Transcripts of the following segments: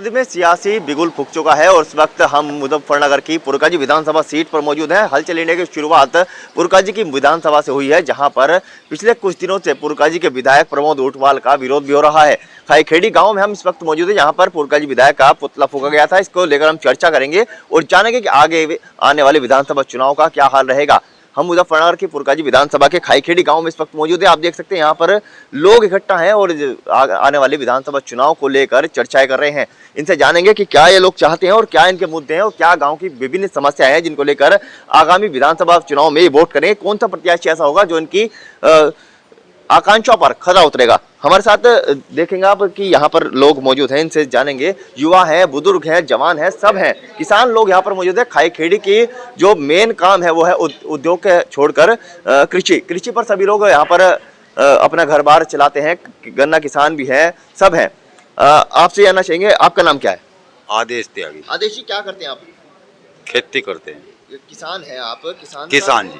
प्रदेश में सियासी बिगुल फूक चुका है और इस वक्त हम मुजफ्फरनगर की पुरकाजी विधानसभा सीट पर मौजूद हैं। हलचल इंडिया की शुरुआत पुरकाजी की विधानसभा से हुई है, जहां पर पिछले कुछ दिनों से पुरकाजी के विधायक प्रमोद ऊंटवाल का विरोध भी हो रहा है। खाईखेड़ी गांव में हम इस वक्त मौजूद है, जहां पर पुरकाजी विधायक का पुतला फूका गया था। इसको लेकर हम चर्चा करेंगे और जानेंगे कि आगे आने वाले विधानसभा चुनाव का क्या हाल रहेगा। हम मुजफ्फरनगर की पुरकाजी विधानसभा के खाईखेड़ी गांव में इस वक्त मौजूद है। आप देख सकते हैं यहाँ पर लोग इकट्ठा हैं और आने वाले विधानसभा चुनाव को लेकर चर्चाएं कर रहे हैं। इनसे जानेंगे कि क्या ये लोग चाहते हैं और क्या इनके मुद्दे हैं और क्या गांव की विभिन्न समस्याएं हैं जिनको लेकर आगामी विधानसभा चुनाव में वोट करें। कौन सा प्रत्याशी ऐसा होगा जो इनकी आकांक्षा पर खरा उतरेगा। हमारे साथ देखेंगे आप कि यहाँ पर लोग मौजूद हैं, इनसे जानेंगे। युवा हैं, बुजुर्ग हैं, जवान हैं, सब हैं, किसान लोग यहाँ पर मौजूद है। खाईखेड़ी की जो मेन काम है वो है उद्योग के छोड़कर कृषि पर सभी लोग यहाँ पर अपना घर बार चलाते हैं। गन्ना किसान भी है, सब हैं। आपसे जानना चाहेंगे, आपका नाम क्या है? आदेश त्यागी। आदेश जी, क्या करते हैं आप? खेती करते हैं। किसान हैं आप? किसान जी।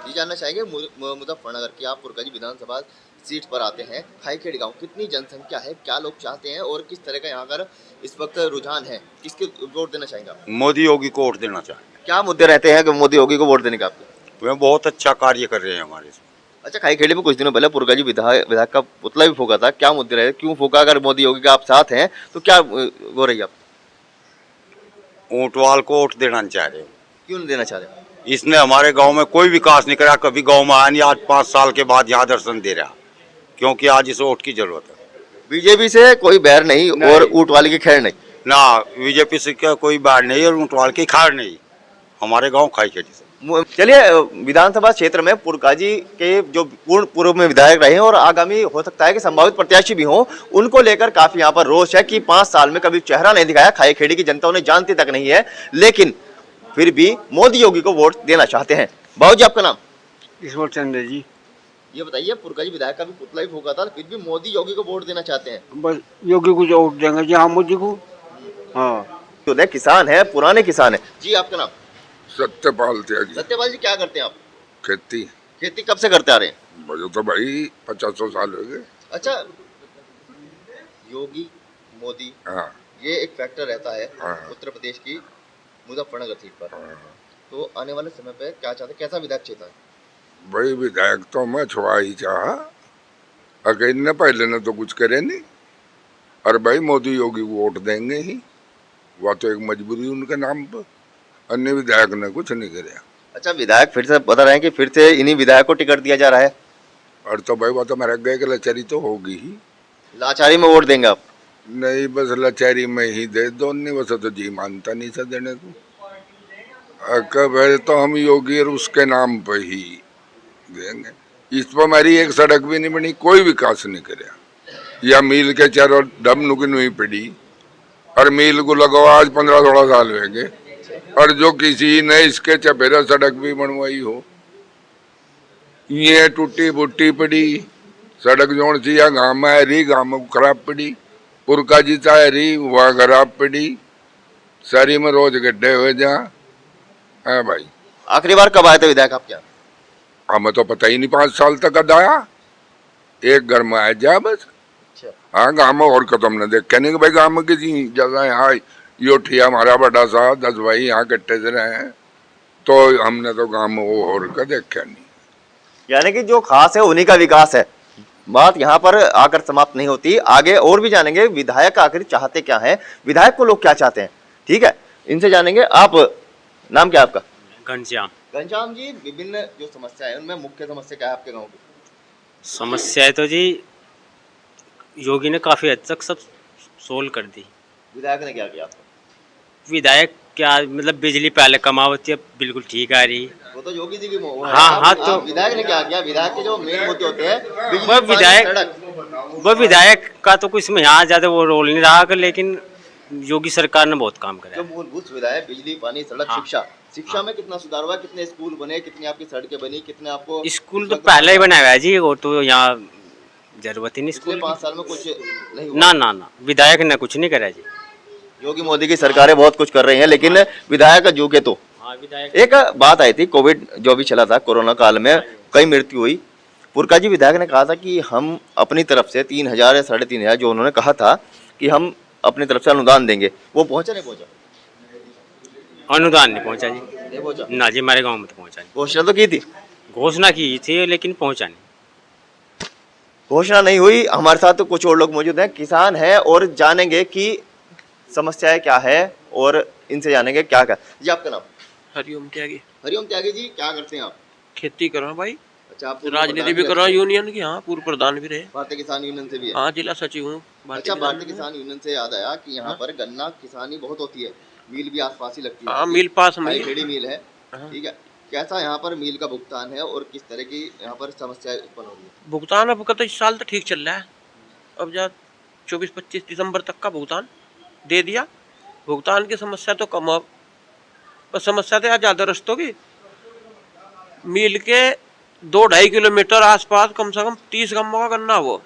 ये जानना चाहेंगे मुजफ्फरनगर की आप पुरकाजी विधानसभा सीट पर आते हैं। खाईखेड़ी गांव कितनी जनसंख्या है, क्या लोग चाहते हैं और किस तरह का यहाँ पर इस वक्त रुझान है, किसके वोट देना चाहेंगे आप? मोदी योगी को वोट देना चाहेंगे। क्या मुद्दे रहते हैं कि मोदी योगी को वोट देने का आपके? वे बहुत अच्छा कार्य कर रहे हैं हमारे से। अच्छा, खाईखेड़ी में कुछ दिनों पहले पुरकाजी विधायक का पुतला भी फूका था, क्या मुद्दे रहे, क्यों फूका? अगर मोदी योगी का आप साथ हैं तो क्या हो रही है? आप ऊंटवाल को वोट देना चाह रहे हैं। क्यों नहीं देना चाह रहे? इसने हमारे गांव में कोई विकास नहीं करा, कभी गांव में आया नहीं। आज 5 साल के बाद यहाँ दर्शन दे रहा, क्योंकि आज इस वोट की जरूरत है। बीजेपी से कोई बैर नहीं और ऊंटवाल की खैर नहीं ना, बीजेपी से क्या कोई बैर नहीं और ऊंटवाल की खार नहीं हमारे गाँव खाईखेड़ी से। चलिए, विधानसभा क्षेत्र में पुरकाजी के जो पूर्व में विधायक रहे हैं और आगामी हो सकता है कि संभावित प्रत्याशी भी हों, उनको लेकर काफी यहाँ पर रोष है कि 5 साल में कभी चेहरा नहीं दिखाया, खाईखेड़ी की जनता उन्हें जानती तक नहीं है, लेकिन फिर भी मोदी योगी को वोट देना चाहते हैं। बाबू जी, आपका नाम? ईश्वर चंद्र जी। ये बताइए, पुरकाजी विधायक का भी पुतला ही फूका था, फिर भी मोदी योगी को वोट देना चाहते हैं? बस योगी को वोट देंगे जी, हाँ मोदी को। हाँ, तो किसान है, पुराने किसान है जी। आपका नाम? सत्यपाल त्यागी। सत्यपाल जी, क्या करते हैं आप? खेती कब से करते आ रहे हैं? मुझे तो भाई 50 साल हो गए। अच्छा, योगी मोदी, हाँ ये एक फैक्टर रहता है हाँ। उत्तर प्रदेश की मुजफ्फरनगर सीट पर। तो आने वाले समय पे क्या चाहते, कैसा विधायक चाहता है? भाई विधायक तो मैं छुआ ही चाहा, अकेले ने पहले ने तो कुछ करे नहीं, और भाई मोदी योगी को वोट देंगे ही, वह तो एक मजबूरी उनके नाम पर। अन्य विधायक ने कुछ नहीं कराया। अच्छा, विधायक फिर से बता रहे हैं कि फिर से इन्हीं विधायक को टिकट दिया जा रहा है? और तो भाई वह तो मेरा गए कि लाचारी तो होगी ही। लाचारी में वोट देंगे आप? नहीं, बस लाचारी में ही दे दो, नहीं बस तो जी मानता नहीं सा देने को। कब तो हम योगी और उसके नाम पर ही देंगे। इस पर हमारी एक सड़क भी नहीं बनी, कोई विकास नहीं कराया। या मील के चारों डब नुकन हुई पड़ी, और मील को लगवा आज 15-16 साल हो गए, और जो किसी ने इसके चपेरा सड़क भी बनवाई हो, ये टूटी फूटी पड़ी सड़क। जोड़ सी या गाँव में रही, गाँव में खराब पड़ी, पुरकाजी चाहे रही वह खराब पड़ी, सारी में रोज गड्ढे हुए जा। है भाई, आखिरी बार कब आए थे विधायक आप? क्या हमें तो पता ही नहीं, 5 साल तक आया, एक घर में आया जा बस। हाँ, गाँव में और कदम ने देखे नहीं कि भाई गाँव में किसी जगह यहाँ यो ठिया हमारा बड़ा सा 10 भाई यहाँ इकट्ठे से रहे हैं, तो हमने तो गाँव में वो और का देखा नहीं। यानी कि जो खास है उन्हीं का विकास है। बात यहाँ पर आकर समाप्त नहीं होती, आगे और भी जानेंगे विधायक आखिर चाहते क्या है, विधायक को लोग क्या चाहते हैं। ठीक है, इनसे जानेंगे। आप, नाम क्या है आपका? घनश्याम। घनश्याम जी, विभिन्न जो समस्या है उनमें मुख्य समस्या क्या है आपके गाँव की? समस्या है तो जी योगी ने काफ़ी हद तक सब सोल्व कर दी। विधायक ने क्या किया? विधायक क्या, मतलब बिजली पहले कम आवती है, बिल्कुल ठीक आ रही। वो तो योगी जी की हाँ, तो विधायक ने क्या किया? विधायक के जो मेन मुद्दे होते हैं, वो विधायक का तो कुछ में यहाँ ज़्यादा वो रोल नहीं रहा, लेकिन योगी सरकार ने बहुत काम करा। जो मूलभूत सुविधा है, बिजली, पानी, सड़क, हाँ। शिक्षा में कितना सुधार हुआ? कितने स्कूल बने, कितनी आपकी सड़कें बनी, कितने आपको? स्कूल तो पहले ही बनाया है जी, वो तो यहाँ जरूरत ही नहीं स्कूल। 5 साल में कुछ नहीं हुआ? ना, विधायक ने कुछ नहीं करा जी। योगी मोदी की सरकारें बहुत कुछ कर रही हैं, लेकिन विधायक झुके तो। हाँ, विधायक। एक बात आई थी, कोविड जो भी चला था, कोरोना काल में कई मृत्यु हुई। पुरकाजी विधायक ने कहा था कि हम अपनी तरफ से 3,000 या 3,500 जो उन्होंने कहा था कि हम अपनी तरफ से अनुदान देंगे, वो पहुंचा नहीं पहुंचा? अनुदान नहीं पहुंचा जी। नहीं पहुंचा। ना जी, हमारे गांव में तो पहुंचा नहीं। घोषणा तो की थी, घोषणा की थी लेकिन पहुंचा नहीं। घोषणा नहीं हुई। हमारे साथ तो कुछ और लोग मौजूद हैं, किसान हैं, और जानेंगे कि समस्याएं क्या है और इनसे जानेंगे क्या क्या। जी आपका नाम? हरिओम त्यागी। हरिओम त्यागी जी, क्या करते हैं आप? खेती करो भाई, अच्छा, आप राजनीति भी करो यूनियन की। हाँ, पूर्व प्रधान भी रहे। भारतीय किसान यूनियन से भी है? हाँ, जिला सचिव हूँ। अच्छा, भारतीय किसान यूनियन से याद आया कि यहाँ पर गन्ना किसानी बहुत होती है, मिल भी आसपास ही लगती है। हाँ, मिल पास में। खेड़ी मिल है, हाँ। ठीक है। कैसा यहाँ पर मिल का भुगतान है और किस तरह की यहाँ पर समस्या उत्पन्न हो रही है? भुगतान अब का तो इस साल तो ठीक चल रहा है। अब जा 24-25 दिसंबर तक का भुगतान दे दिया। भुगतान की समस्या तो कम, अब पर समस्या तो यार ज़्यादा रस्तों की। मिल के 2-2.5 किलोमीटर आसपास कम से कम 30 गम्मों का गन्ना वो,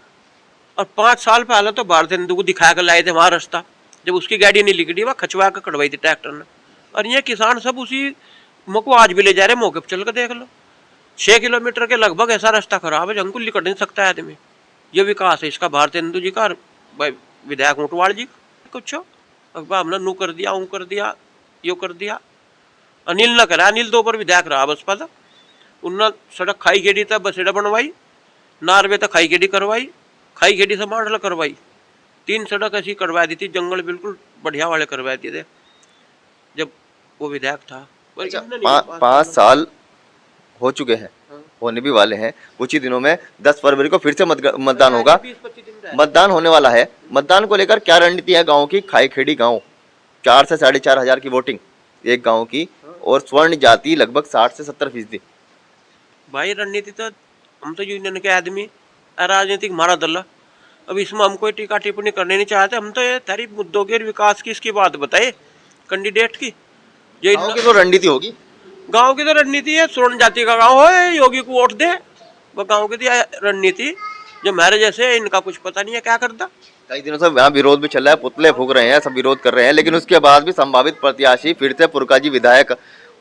और 5 साल पहले तो भारत हिंदू को दिखा कर लाए थे वहाँ रास्ता, जब उसकी गाड़ी नहीं निकली वहाँ खचवा कर कटवाई थी ट्रैक्टर ने। और ये किसान सब उसी को आज भी ले जा रहे, मौके पर चल कर देख लो। 6 किलोमीटर के लगभग ऐसा रास्ता खराब है, जंगल निकट नहीं सकता है आदमी। ये विकास है इसका भारत हिंदू जी का, विधायक ऊंटवाड़ जी कुछ अखबार हमने नू कर दिया, ऊँ कर दिया, यो कर दिया। अनिल न करा, अनिल 2 पर विधायक रहा बसपा था। उन्ना सड़क खाई खेड़ी तक बसेड़ा बनवाई, नारवे तक खाई खेड़ी करवाई, खाई खेड़ी से मांडल करवाई। 3 सड़क ऐसी करवा दी थी, जंगल बिल्कुल बढ़िया वाले करवा दिए थे जब वो विधायक था। अच्छा, 5 साल हो चुके हैं, होने भी वाले हैं। कुछ ही दिनों में 10 फरवरी को फिर से मतदान होगा। 20-25 दिन मतदान होने वाला है, मतदान को लेकर क्या रणनीति है गांव की? खाई खेड़ी गांव 4 से 4.5 हजार की वोटिंग एक गांव की, और स्वर्ण जाति लगभग 60 से 70%। भाई रणनीति तो हम तो यूनियन के आदमी, राजनीतिक हमारा दल। अब इसमें हम कोई टीका टिप्पणी करने नहीं चाहते। हम तो ये सारी मुद्दों के विकास की इसकी बात बताए कैंडिडेट की। ये गांव की तो रणनीति होगी, गांव की तो रणनीति है, स्वर्ण जाति का गांव है, योगी को वोट दे, वो गांव की तो रणनीति। जो हमारे जैसे इनका कुछ पता नहीं है क्या करता। कई दिनों से यहाँ विरोध भी चल रहा है, पुतले फूक रहे हैं, सब विरोध कर रहे हैं, लेकिन उसके बाद भी संभावित प्रत्याशी फिर से पुरकाजी विधायक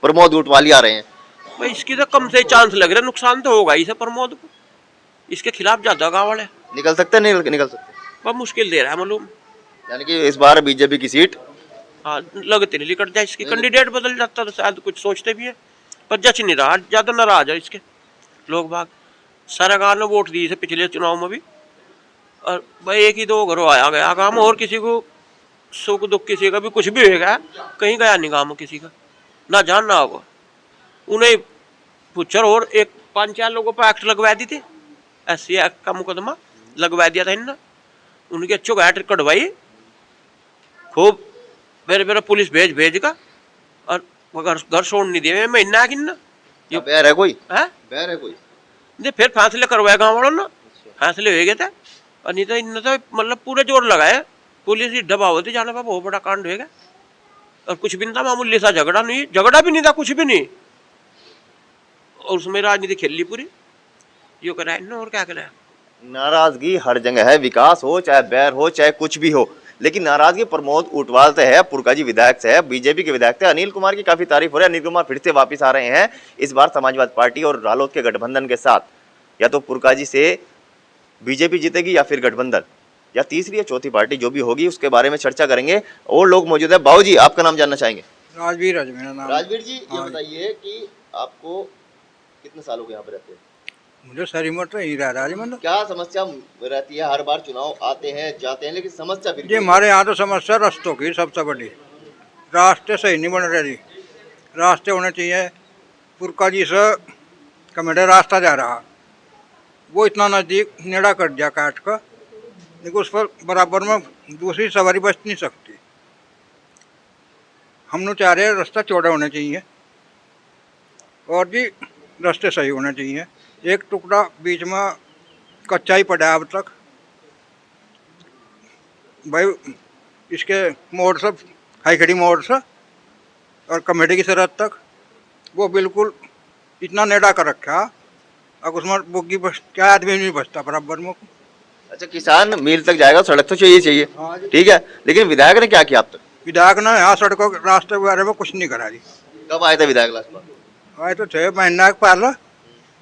प्रमोद ऊंटवाली आ रहे हैं। भाई इसकी तो कम से चांस लग रहा है, नुकसान तो होगा इसे प्रमोद को। इसके खिलाफ ज्यादा गाँव वाले निकल सकते नहीं निकल सकते? बहुत मुश्किल दे रहा है मालूम। यानी कि इस बार बीजेपी की सीट, हाँ, लगते नहीं निकट जाए इसकी। कैंडिडेट बदल जाता तो शायद कुछ सोचते भी है, पर जच नहीं रहा, ज्यादा नाराज है इसके लोग बाग। सारा गाँव ने वोट दी इसे पिछले चुनाव में भी, और भाई 1-2 घरों आया गया काम, और किसी को सुख दुख किसी का भी कुछ भी हो गया, कहीं गया नहीं गाँव में किसी का, ना जान ना होगा। उन्हें पूछर और 5-4 लोगों पर एक्ट लगवा दी थी, SC एक्ट का मुकदमा लगवा दिया था इनने। उनकी अच्छो गाठ कटवाई खूब, मेरे पुलिस भेज का, और घर छोड़ नहीं दिए महीना कि ना। ये बैर है कोई? है बैर है कोई? नहीं, फिर फैसले करवाए गाँव वालों ने, फैसले हो गए थे। और नहीं तो इनने तो मतलब पूरे जोर लगाए, पुलिस ही दबा होती जाने पर बहुत बड़ा कांड हो गया। और कुछ भी नहीं था, मामूली सा झगड़ा भी नहीं था, कुछ भी नहीं। और उसमें राजनीति खेल ली पूरी, यो कराया ना, और क्या कराया। नाराजगी हर जगह है, विकास हो चाहे बैर हो चाहे कुछ भी हो, लेकिन नाराजगी प्रमोद ऊंटवाल से है, पुरकाजी विधायक से है, बीजेपी के विधायक थे। अनिल कुमार की काफी तारीफ हो रही है, अनिल कुमार फिर से वापस आ रहे हैं, इस बार समाजवादी पार्टी और रालोद के गठबंधन के साथ। या तो पुरकाजी से बीजेपी जीतेगी या फिर गठबंधन, या तीसरी या चौथी पार्टी जो भी होगी, उसके बारे में चर्चा करेंगे। और लोग मौजूद है। बाबू जी, आपका नाम जानना चाहेंगे? राजवीर है मेरा नाम। राजवीर जी, ये बताइए कि आपको कितने साल हो गए यहाँ पे रहते हैं? मुझे सारी उम्र तो यहीं रह रहा है मतलब। क्या समस्या रहती है? हर बार चुनाव आते हैं जाते हैं, लेकिन समस्या फिर जी हमारे यहाँ तो समस्या रास्तों की सबसे बड़ी। रास्ते सही नहीं बन रहे, रास्ते होने चाहिए। पुरकाजी से कमेडे रास्ता जा रहा, वो इतना नज़दीक नेड़ा कर दिया काट का, लेकिन उस पर बराबर में दूसरी सवारी बच नहीं सकती। हम लोग चाह रहे हैं रास्ता चौड़ा होना चाहिए, और जी रास्ते सही होने चाहिए। एक टुकड़ा बीच में कच्चा ही पड़ा है अब तक। भाई इसके मोड़ से, हाईखड़ी मोड़ से और कमेटी की सरहद तक वो बिल्कुल इतना नेड़ा कर रखा, अब उसमें बुग्गी बस क्या आदमी नहीं बचता बराबर में। अच्छा, किसान मिल तक जाएगा, सड़क तो चाहिए, हाँ जी। ठीक है, लेकिन विधायक ने क्या किया अब तक? विधायक ने यहाँ सड़कों रास्ते के बारे में कुछ नहीं करा जी। कब आए थे विधायक लास्ट बार? आए तो थे महीना पहले,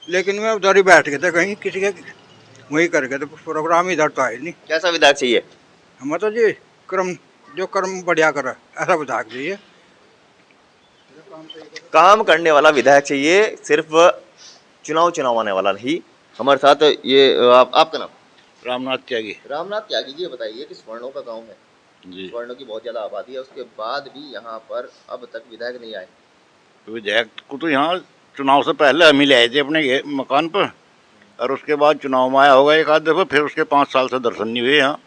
लेकिन मैं उधर ही बैठ गए थे कहीं, किसी के वहीं कर गए थे प्रोग्राम, इधर तो आए नहीं। कैसा विधायक चाहिए? हमें तो जी क्रम जो कर्म बढ़िया करे ऐसा विधायक चाहिए। काम करने वाला विधायक चाहिए, सिर्फ चुनाव आने वाला नहीं। हमारे साथ ये आपका नाम? रामनाथ त्यागी रामनाथ त्यागी जी, बताइए कि स्वर्णों का गांव है, जी। स्वर्णों की बहुत ज्यादा आबादी है, उसके बाद भी यहाँ पर अब तक विधायक नहीं आए। विधायक को तो यहाँ चुनाव से पहले हम ही ले आए थे अपने मकान पर, और उसके बाद चुनाव में आया होगा एक आध दफा, फिर उसके 5 साल से दर्शन नहीं हुए यहाँ।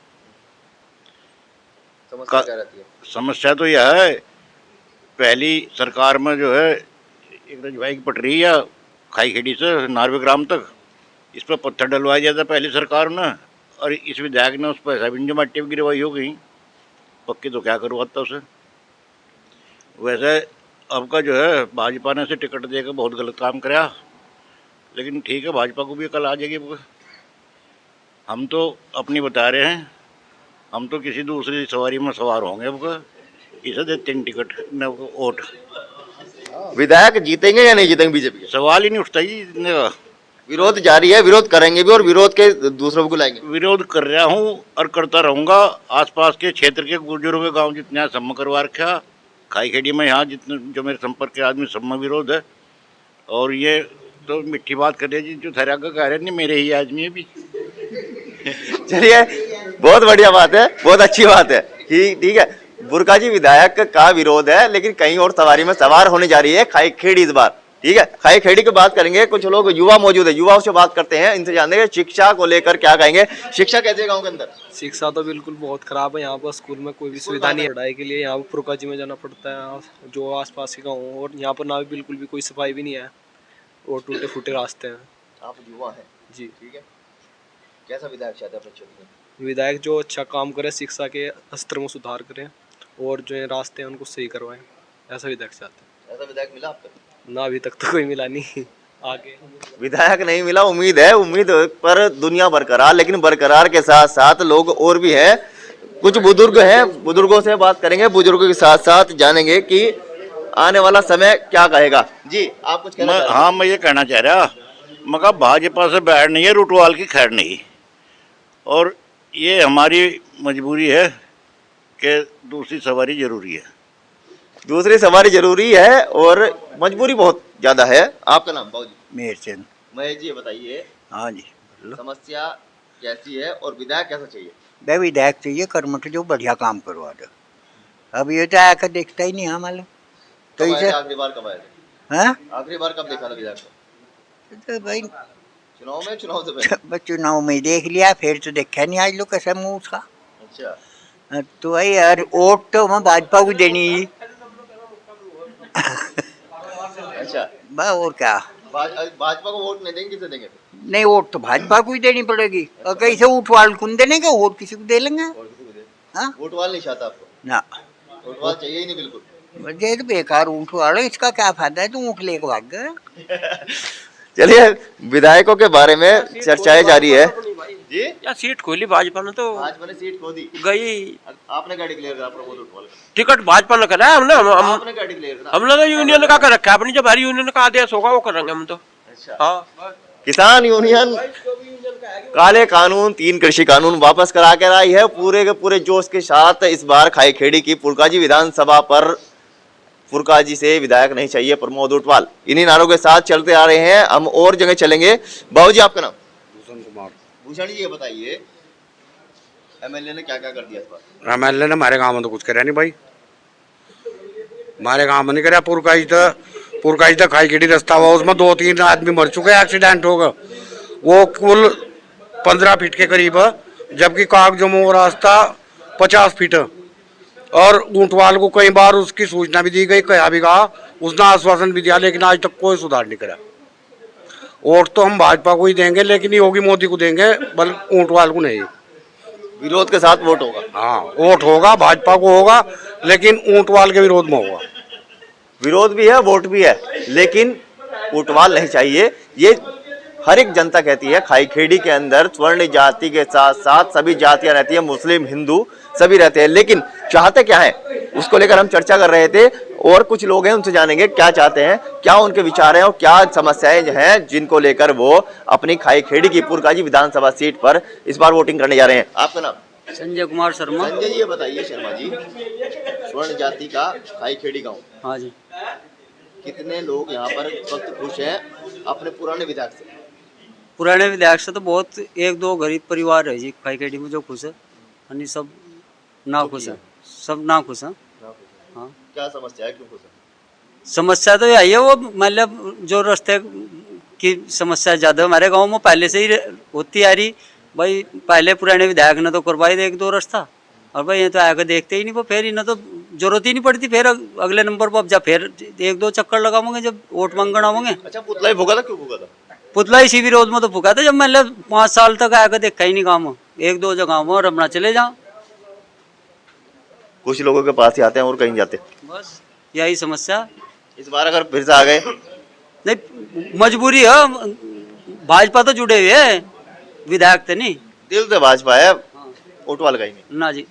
समस्या क्या रहती है? समस्या तो यह है, पहली सरकार में जो है एक रजवाई की पटरी है खाई खेड़ी से नारवे ग्राम तक, इस पर पत्थर डलवाया जाता पहली सरकार ने, और इस विधायक ने उस पर ऐसा भी जो मट्टी भी गिरवाई हो गई, पक्की तो क्या करवाता उसे। वैसे अब का जो है भाजपा ने से टिकट देकर बहुत गलत काम कराया, लेकिन ठीक है, भाजपा को भी कल आ जाएगी। हम तो अपनी बता रहे हैं, हम तो किसी दूसरी सवारी में सवार होंगे, अब इसे देते हैं टिकट न वोट। विधायक जीतेंगे या नहीं जीतेंगे बीजेपी के? सवाल ही नहीं उठता जी जीतने का। विरोध जारी है, विरोध करेंगे भी और विरोध के दूसरों को लाएंगे। विरोध कर रहा हूँ और करता रहूँगा। आसपास के क्षेत्र के बुजुर्ग के गांव जितने यहाँ सम्म करवा रखा, खाई खेड़ी में यहाँ जितने जो मेरे संपर्क के आदमी सब में विरोध है। और ये तो मिट्टी बात कर रहे जी, जो थरा का कह रहे नहीं, मेरे ही आदमी है भी। चलिए, बहुत बढ़िया बात है, बहुत अच्छी बात है कि ठीक है, बुरका जी विधायक का विरोध है, लेकिन कहीं और सवारी में सवार होने जा रही है खाई खेड़ी इस बार। ठीक है, खाई खेड़ी की बात करेंगे, कुछ लोग युवा मौजूद है, युवाओं से बात करते हैं, इनसे जानते हैं शिक्षा को लेकर क्या कहेंगे। शिक्षा कैसे गाँव के अंदर? शिक्षा तो बिल्कुल बहुत खराब है यहाँ पर, स्कूल में कोई भी सुविधा नहीं है। पढ़ाई के लिए यहाँ पर पुरका जी में जाना पड़ता है, जो आसपास के गाँव, और यहाँ पर ना बिल्कुल भी कोई सफाई भी नहीं है, और टूटे फूटे रास्ते हैं। आप युवा हैं जी। ठीक है, कैसा विधायक चाहते हैं अपने क्षेत्र में? विधायक जो अच्छा काम करे, शिक्षा के स्तर में सुधार करें, और जो रास्ते हैं उनको सही करवाएं, ऐसा विधायक चाहते हैं। ऐसा विधायक मिला आपको? ना अभी तक तो कोई मिला नहीं। आगे विधायक नहीं मिला, उम्मीद है, उम्मीद पर दुनिया बरकरार, लेकिन बरकरार के साथ साथ लोग और भी हैं, कुछ बुजुर्ग हैं, बुजुर्गों से बात करेंगे, बुजुर्गों के साथ साथ जानेंगे कि आने वाला समय क्या कहेगा। जी, आप कुछ कहना? हाँ, मैं ये कहना चाह रहा, मगर भाजपा से बैर नहीं है, रूटवाल की खैर नहीं, और ये हमारी मजबूरी है कि दूसरी सवारी जरूरी है। दूसरी सवारी जरूरी है और मजबूरी बहुत ज्यादा है। आपका नाम? बाबूजी। मेहरचंद। महेश जी, बताइए हाँ जी। समस्या कैसी है और विधायक कैसा चाहिए? भाई विधायक चाहिए कर्मठ जो बढ़िया काम करवा दे। अब ये तो आकर देखता ही नहीं हमारा, तो इसे आखिरी बार कब आए थे? हाँ, आखिरी बार कब देखा था विधायक को? तो भाई चुनाव में, चुनाव से पहले? चुनाव में देख लिया, फिर तो देखा नहीं आज लोग कैसा मुँह उसका। अच्छा, तो भाई यार वोट तो हमें भाजपा को देनी ही। अच्छा, बस और क्या, भाजपा को वोट नहीं देंगे, किसे देंगे? नहीं वोट तो भाजपा को ही देनी पड़ेगी, और कैसे उठवाल कौन देने का, वोट किसी को दे लेंगे। और किसी को दे? हाँ वोटवाल नहीं चाहता आपको? ना, वोटवाल चाहिए ही नहीं बिल्कुल। ये तो बेकार ऊँटवाल है, इसका क्या फायदा है, तो ऊँट लेके भाग गए। चलिए, विधायकों के बारे में चर्चाएं जारी है। जी, या सीट खोली भाजपा ने, तो भाजपा ने सीट खो दी। गई। आपने क्या डिक्लेयर करा? प्रमोद उठवाल का टिकट भाजपा ने करा है, आपने क्या डिक्लेयर करा? हमने तो यूनियन का कर रखा है, अपनी जब हर यूनियन का आदेश होगा वो करेंगे हम तो। अच्छा, हाँ, किसान यूनियन काले कानून, 3 कृषि कानून वापस करा कर आई है पूरे के पूरे जोश के साथ। इस बार खाई खेड़ी की पुरकाजी विधानसभा पर पुरकाजी से विधायक नहीं चाहिए प्रमोद उठवाल, इन्हीं नारों के साथ चलते आ रहे हैं। हम और जगह चलेंगे। बाबूजी, आपका नाम? भूषण कुमार। भूषण जी, ये बताइए एमएलए ने क्या क्या कर दिया इस बार? एमएलए ने हमारे गांव में तो कुछ करा नहीं भाई, हमारे गांव में नहीं करा। पुरकाई तक खाई खेड़ी रास्ता हुआ, उसमें 2-3 आदमी मर चुके, एक्सीडेंट हो गया। वो कुल 15 फीट के करीब है, जबकि कागजमो रास्ता 50 फीट है। और ऊंटवाल को कई बार उसकी सूचना भी दी गई, कहा भी कहा, उसने आश्वासन भी दिया, लेकिन आज तक कोई सुधार नहीं करा। वोट तो हम भाजपा को ही देंगे, लेकिन योगी मोदी को देंगे, बल्कि ऊंटवाल को नहीं। विरोध के साथ वोट होगा? हाँ, वोट होगा, भाजपा को होगा, लेकिन ऊंटवाल के विरोध में होगा। विरोध भी है, वोट भी है, लेकिन उठवाल नहीं चाहिए, ये हर एक जनता कहती है। खाई खेड़ी के अंदर स्वर्ण जाति के साथ साथ सभी जातियां रहती है, मुस्लिम, हिंदू सभी रहते हैं, लेकिन चाहते क्या है उसको लेकर हम चर्चा कर रहे थे। और कुछ लोग हैं, उनसे जानेंगे क्या चाहते हैं, क्या उनके विचार हैं और क्या समस्याएं हैं जिनको लेकर वो अपनी खाई खेड़ी की पुरकाजी विधानसभा सीट पर इस बार वोटिंग करने जा रहे हैं। आपका नाम? संजय कुमार शर्मा। संजय जी, ये बताइए शर्मा जी, स्वर्ण जाति का खाईखेड़ी गांव, हाँ जी। कितने लोग यहाँ पर इस वक्त खुश हैं अपने पुराने विधायक से? पुराने विधायक से तो बहुत, एक दो गरीब परिवार है जी खाईखेड़ी में जो खुश है, अन्य सब ना खुश है, सब ना खुश है। हाँ, क्या समस्या है, क्यों खुश है? समस्या तो यही है, वो मतलब जो रास्ते की समस्या ज़्यादा हमारे गांव में पहले से ही होती आ रही। भाई पहले पुराने विधायक ने तो करवाई दे एक दो रास्ता, और भाई ये तो आगे देखते ही नहीं, वो फिर इन्हें तो जरूरत ही नहीं पड़ती। फिर अगले नंबर पर अब जब फिर एक दो चक्कर लगाओगे जब वोट मांगना होंगे। अच्छा, पुतला ही भोगा था, क्यों भोगा था? पुतला इसी विरोध में तो फूका था, जब मतलब 5 साल तक आगे देखा ही नहीं काम, एक दो जगह में रमना चले जाओ। कुछ लोगों के पास ही आते हैं और कहीं जाते। बस यही समस्या। इस बार अगर फिर से आ गए? नहीं, मजबूरी है, भाजपा तो जुड़े हुए है, विधायक तो नहीं। दिल से भाजपा है, वोट वाला कहीं नहीं ना जी।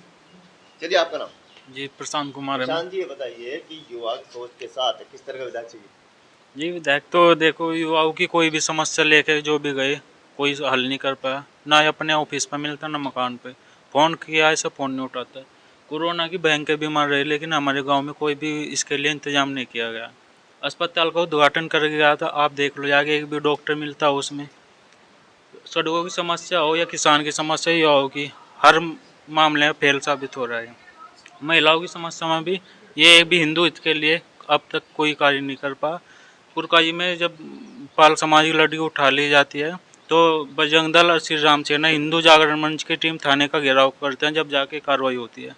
चलिए, आपका नाम? जी प्रशांत कुमार है। प्रशांत जी, ये बताइए कि युवा सोच के साथ किस तरह का विधायक चाहिए? जी विधायक तो देखो, युवाओं की कोई भी समस्या लेके जो भी गए कोई हल नहीं कर पाया, ना ही अपने ऑफिस पे मिलता ना मकान पे। फ़ोन किया ऐसा फ़ोन नहीं उठाता। कोरोना की भयंकर बीमार रही, लेकिन हमारे गांव में कोई भी इसके लिए इंतजाम नहीं किया गया। अस्पताल का उद्घाटन कर गया था, आप देख लो जाके, एक भी डॉक्टर मिलता हो उसमें। सड़कों की समस्या हो या किसान की समस्या, युवाओं की, हर मामले में फेल साबित हो रहा है। महिलाओं की समस्या में भी ये भी हिंदू हित के लिए अब तक कोई कार्य नहीं कर पा। पुरकाजी में जब पाल समाज की लड़की उठा ली जाती है तो बजरंग दल और श्री राम सेना हिंदू जागरण मंच की टीम थाने का घेराव करते हैं, जब जाके कार्रवाई होती है।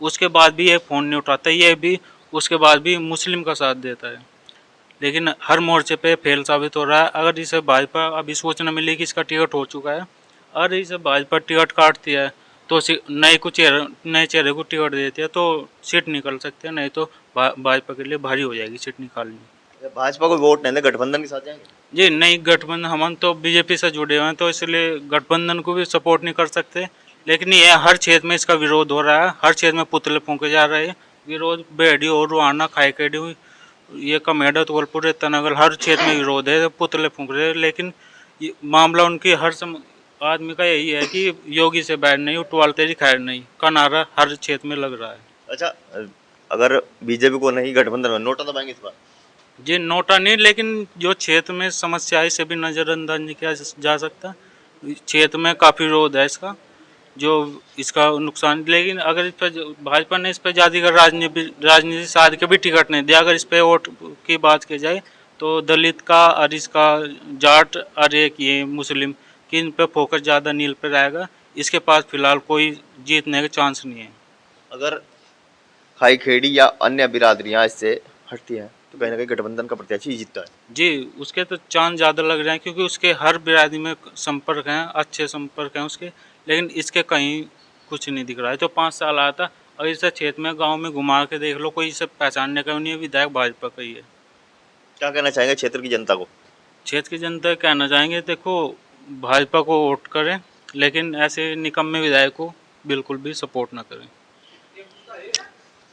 उसके बाद भी ये फ़ोन नहीं उठाता, ये भी उसके बाद भी मुस्लिम का साथ देता है, लेकिन हर मोर्चे पे फेल साबित हो रहा है। अगर इसे भाजपा अभी सूचना मिली कि इसका टिकट हो चुका है, अगर इसे भाजपा टिकट काटती है तो नए चेहरे को टिकट देती है तो सीट निकल सकते हैं, नहीं तो भाजपा के लिए भारी हो जाएगी सीट निकालनी। भाजपा को वोट नहीं दे, गठबंधन के साथ जाएंगे? जी नहीं, गठबंधन, हम तो बीजेपी से जुड़े हुए हैं तो इसलिए गठबंधन को भी सपोर्ट नहीं कर सकते। लेकिन ये हर क्षेत्र में इसका विरोध हो रहा है, हर क्षेत्र में पुतले फूंके जा रहे हैं। विरोध बेहड़ी और रुआना, खाईखेड़ी, ये कमेड़ा, धौलपुर, तनागल, हर क्षेत्र में विरोध है, पुतले फूंक रहे हैं। लेकिन मामला उनकी आदमी का यही है कि योगी से बैठ नहीं, उठवाल तेरी खैर नहीं का नारा हर क्षेत्र में लग रहा है। अच्छा, अगर बीजेपी को नहीं गठबंधन में, नोटा दबाएंगे इस बार? जी नोटा नहीं, लेकिन जो क्षेत्र में समस्या है इसे भी नज़रअंदाज नहीं किया जा सकता। क्षेत्र में काफ़ी विरोध है इसका, जो इसका नुकसान। लेकिन अगर इस पर भाजपा ने इस पर ज़्यादा राजनीति साध के भी टिकट नहीं दिया, अगर इस पर वोट की बात की जाए तो दलित का और इसका जाट और एक ये मुस्लिम कि इन पे फोकस ज़्यादा नील पे रहेगा। इसके पास फिलहाल कोई जीतने का चांस नहीं है। अगर खाईखेड़ी या अन्य बिरादरियां इससे हटती हैं तो कहीं ना कहीं गठबंधन का प्रत्याशी जीतता है। जी उसके तो चांस ज़्यादा लग रहे हैं, क्योंकि उसके हर बिरादरी में संपर्क हैं, अच्छे संपर्क हैं उसके, लेकिन इसके कहीं कुछ नहीं दिख रहा है। तो 5 साल आया था, और इसे क्षेत्र में गाँव में घुमा के देख लो, कोई इसे पहचानने का नहीं है, विधायक भाजपा का ही है। क्या कहना चाहेंगे क्षेत्र की जनता को? क्षेत्र की जनता कहना चाहेंगे, देखो भाजपा को वोट करें, लेकिन ऐसे निकम्मे विधायक को बिल्कुल भी सपोर्ट ना करें।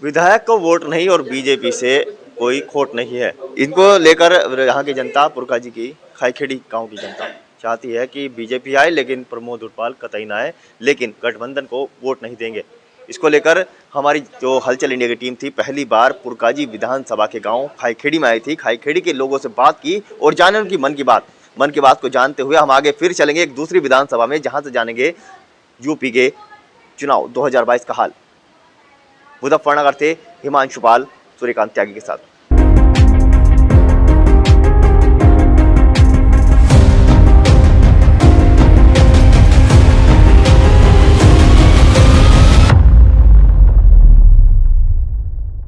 विधायक को वोट नहीं और बीजेपी से कोई खोट नहीं है, इनको लेकर यहाँ की जनता, पुरकाजी की खाईखेड़ी गांव की जनता चाहती है कि बीजेपी आए, लेकिन प्रमोद उटपाल कतई ना आए, लेकिन गठबंधन को वोट नहीं देंगे। इसको लेकर हमारी जो हलचल इंडिया की टीम थी, पहली बार पुरकाजी विधानसभा के गांव खाईखेड़ी में आई थी, खाईखेड़ी के लोगों से बात की और जाने उनकी मन की बात को जानते हुए हम आगे फिर चलेंगे एक दूसरी विधानसभा में, जहां से जानेंगे यूपी के चुनाव 2022 का हाल। मुजफ्फरनगर से हिमांशु पाल, सूर्यकांत त्यागी के साथ।